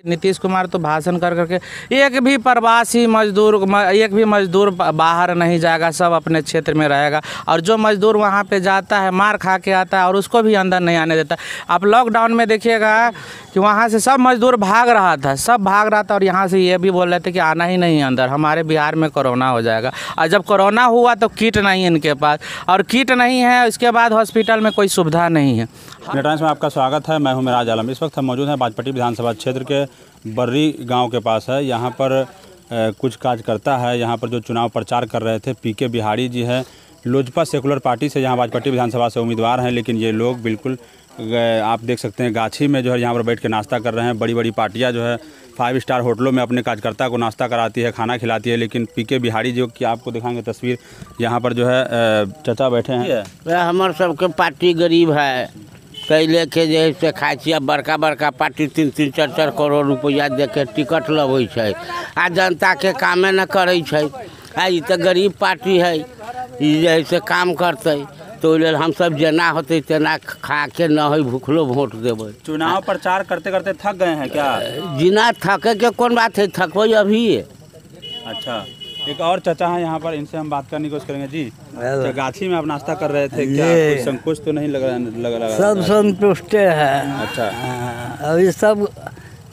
नीतीश कुमार तो भाषण कर करके एक भी प्रवासी मजदूर एक भी मजदूर बाहर नहीं जाएगा, सब अपने क्षेत्र में रहेगा। और जो मजदूर वहाँ पे जाता है मार खा के आता है और उसको भी अंदर नहीं आने देता। आप लॉकडाउन में देखिएगा कि वहाँ से सब मजदूर भाग रहा था और यहाँ से ये भी बोल रहे थे कि आना ही नहीं अंदर, हमारे बिहार में कोरोना हो जाएगा। और जब कोरोना हुआ तो किट नहीं इनके पास, और किट नहीं है उसके बाद हॉस्पिटल में कोई सुविधा नहीं है। टाइम्स में आपका स्वागत है। मैं हूं मिराज आलम। इस वक्त हम मौजूद हैं बाजपट्टी विधानसभा क्षेत्र के बर्री गांव के पास है। यहां पर कुछ कार्यकर्ता है, यहां पर जो चुनाव प्रचार कर रहे थे। पीके बिहारी जी है, लोजपा सेकुलर पार्टी से यहाँ बाजपट्टी विधानसभा से उम्मीदवार हैं। लेकिन ये लोग बिल्कुल आप देख सकते हैं गाछी में जो है यहाँ पर बैठ के नाश्ता कर रहे हैं। बड़ी बड़ी पार्टियाँ जो है 5 स्टार होटलों में अपने कार्यकर्ता को नाश्ता कराती है, खाना खिलाती है। लेकिन पीके बिहारी जो कि आपको दिखाएंगे तस्वीर, यहाँ पर जो है चाचा बैठे हैं। हमारे सबके पार्टी गरीब है, कई लेके जैसे खाई छियै बड़का बड़का पार्टी 3-3 4-4 करोड़ रुपया दे के टिकट लबै छै, आ जनता के कामे न करै छै। आ ई तऽ गरीब पार्टी है, ई जैसे काम करते तो लेल हम सब जेना होते तेना खा के न है भूखलो वोट देवे। चुनाव प्रचार करते करते थक गए हैं क्या? जिना थके के कौन बात है, थकबो अभी। अच्छा, एक और चाचा हैं यहाँ पर, इनसे हम बात करने की कोशिश करेंगे। जी, गाछी में आप नाश्ता कर रहे थे, क्या कोई संकोच तो नहीं लग रहा? सब संतुष्ट है। अच्छा, अभी सब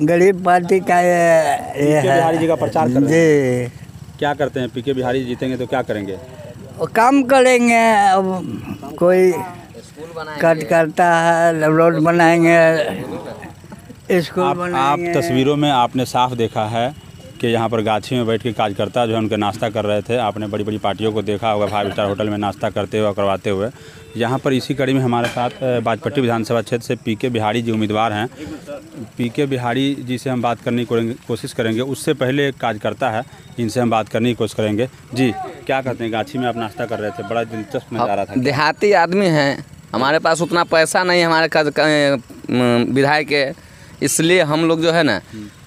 गरीब पार्टी का ये है। बिहारी जी का प्रचार कर रहे हैं। जी, क्या करते हैं? पीके बिहारी जीतेंगे तो क्या करेंगे? वो काम करेंगे। अब कोई कट करता है, रोड बनाएंगे, स्कूल बनाएंगे। आप तस्वीरों में आपने साफ देखा है कि यहाँ पर गाछी में बैठ के कार्यकर्ता जो है उनके नाश्ता कर रहे थे। आपने बड़ी बड़ी पार्टियों को देखा होगा 5 स्टार होटल में नाश्ता करते हुए करवाते हुए। यहाँ पर इसी कड़ी में हमारे साथ बाजपट्टी विधानसभा क्षेत्र से पीके बिहारी जी उम्मीदवार हैं। पीके बिहारी जी से हम बात करने की कोशिश करेंगे। उससे पहले एक कार्यकर्ता है, इनसे हम बात करने की कोशिश करेंगे। जी, क्या कहते हैं? गाछी में आप नाश्ता कर रहे थे, बड़ा दिलचस्प नज़ारा था। देहाती आदमी हैं, हमारे पास उतना पैसा नहीं हमारे विधायक के, इसलिए हम लोग जो है ना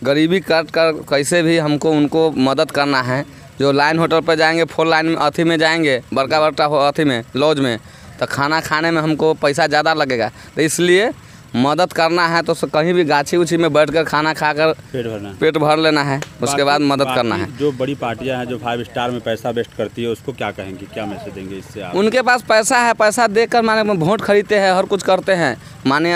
गरीबी काट कर कैसे भी हमको उनको मदद करना है। जो लाइन होटल पर जाएंगे, 4 लाइन में अथी में जाएंगे, बड़का अथी में लॉज में, तो खाना खाने में हमको पैसा ज़्यादा लगेगा। तो इसलिए मदद करना है तो कहीं भी गाछी उछी में बैठकर खाना खाकर पेट भर लेना है, उसके बाद मदद करना है। जो बड़ी पार्टियां हैं जो 5 स्टार में पैसा वेस्ट करती है, उसको क्या कहेंगे, क्या मैसेज देंगे इससे आप? उनके पास पैसा है, पैसा देकर माने वोट खरीदते हैं, हर कुछ करते हैं। माने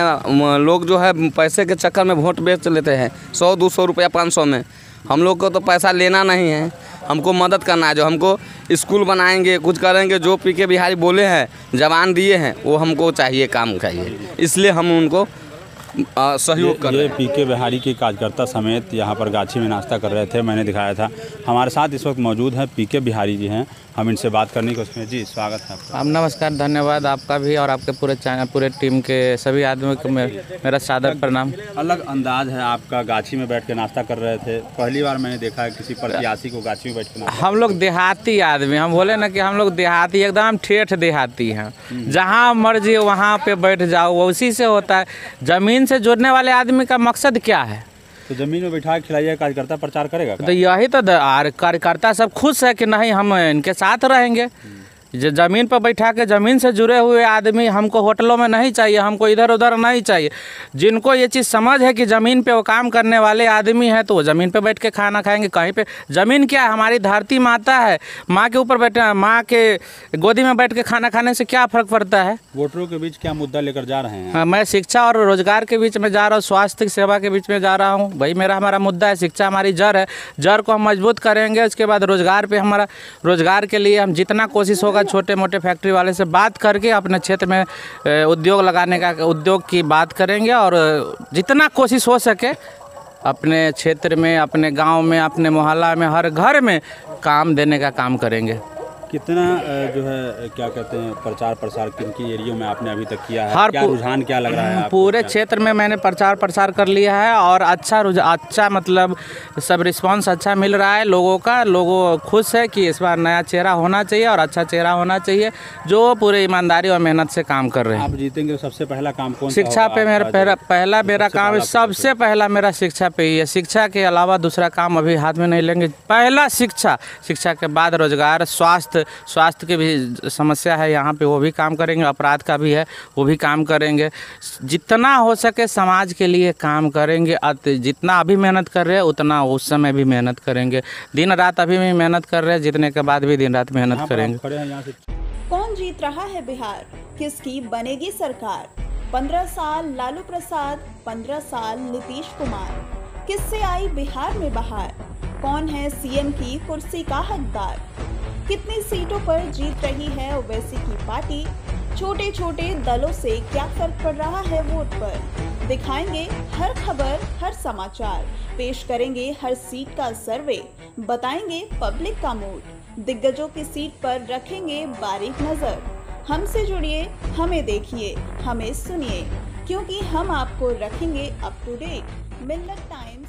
लोग जो है पैसे के चक्कर में वोट बेच लेते हैं 100-200 रुपया 500 में। हम लोग को तो पैसा लेना नहीं है, हमको मदद करना है। जो हमको स्कूल बनाएंगे, कुछ करेंगे, जो पीके बिहारी बोले हैं, जवान दिए हैं, वो हमको चाहिए, काम चाहिए, इसलिए हम उनको सहयोग कर रहे हैं। पीके बिहारी के कार्यकर्ता समेत यहाँ पर गाछी में नाश्ता कर रहे थे, मैंने दिखाया था। हमारे साथ इस वक्त मौजूद हैं पीके बिहारी जी हैं, हम इनसे बात करने की कोशिश करें। जी, स्वागत है आपका। नमस्कार, धन्यवाद आपका भी और आपके पूरे टीम के सभी आदमियों को मेरा सादर प्रणाम। अलग अंदाज है आपका, गाछी में बैठ के नाश्ता कर रहे थे। पहली बार मैंने देखा है किसी प्रत्याशी को गाछी में बैठ के नाश्ता। हम लोग देहाती आदमी, हम बोले ना कि हम लोग देहाती, एकदम ठेठ देहाती हैं। जहाँ मर्जी वहाँ पे बैठ जाओ, उसी से होता है। ज़मीन से जुड़ने वाले आदमी का मकसद क्या है? तो ज़मीन में बैठा के खिलाइए, कार्यकर्ता प्रचार करेगा। तो यही तो कार्यकर्ता सब खुश है कि नहीं हम इनके साथ रहेंगे। जो ज़मीन पर बैठा के ज़मीन से जुड़े हुए आदमी हमको होटलों में नहीं चाहिए, हमको इधर उधर नहीं चाहिए। जिनको ये चीज़ समझ है कि ज़मीन पे वो काम करने वाले आदमी हैं, तो वो ज़मीन पे बैठ के खाना खाएंगे। कहीं पे ज़मीन क्या है? हमारी धरती माता है, माँ के ऊपर बैठे, माँ के गोदी में बैठ के खाना खाने से क्या फ़र्क पड़ता है? वोटरों के बीच क्या मुद्दा लेकर जा रहे हैं? हाँ, मैं शिक्षा और रोजगार के बीच में जा रहा हूँ, स्वास्थ्य सेवा के बीच में जा रहा हूँ। भाई हमारा मुद्दा है, शिक्षा हमारी जड़ है, जड़ को हम मजबूत करेंगे। उसके बाद रोजगार पे हमारा, रोजगार के लिए हम जितना कोशिश होगा, छोटे मोटे फैक्ट्री वाले से बात करके अपने क्षेत्र में उद्योग लगाने का, उद्योग की बात करेंगे। और जितना कोशिश हो सके अपने क्षेत्र में, अपने गांव में, अपने मोहल्ला में, हर घर में काम देने का काम करेंगे। कितना जो है क्या कहते हैं प्रचार प्रसार किन की एरियो में आपने अभी तक किया है? क्या रुझान क्या लग रहा है आपको? पूरे क्षेत्र में मैंने प्रचार प्रसार कर लिया है और अच्छा मतलब सब रिस्पांस अच्छा मिल रहा है लोगों का। लोगों खुश है कि इस बार नया चेहरा होना चाहिए और अच्छा चेहरा होना चाहिए जो पूरे ईमानदारी और मेहनत से काम कर रहे हैं। आप जीतेंगे, सबसे पहला काम कौन सा? शिक्षा पे मेरा काम, सबसे पहला मेरा शिक्षा पे ही है। शिक्षा के अलावा दूसरा काम अभी हाथ में नहीं लेंगे। पहला शिक्षा, शिक्षा के बाद रोजगार, स्वास्थ्य स्वास्थ्य की भी समस्या है यहाँ पे, वो भी काम करेंगे, अपराध का भी है वो भी काम करेंगे। जितना हो सके समाज के लिए काम करेंगे। जितना अभी मेहनत कर रहे हैं उतना उस समय भी मेहनत करेंगे। दिन रात अभी भी मेहनत कर रहे हैं, जीतने के बाद भी दिन रात मेहनत करेंगे। कौन जीत रहा है बिहार, किसकी बनेगी सरकार? 15 साल लालू प्रसाद, 15 साल नीतीश कुमार, किससे आई बिहार में बहार? कौन है सीएम की कुर्सी का हकदार? कितनी सीटों पर जीत रही है ओवैसी की पार्टी? छोटे छोटे दलों से क्या फर्क पड़ रहा है वोट पर? दिखाएंगे हर खबर, हर समाचार, पेश करेंगे हर सीट का सर्वे, बताएंगे पब्लिक का मूड, दिग्गजों की सीट पर रखेंगे बारीक नजर। हमसे जुड़िए, हमें देखिए, हमें सुनिए, क्योंकि हम आपको रखेंगे up to date. Millat times.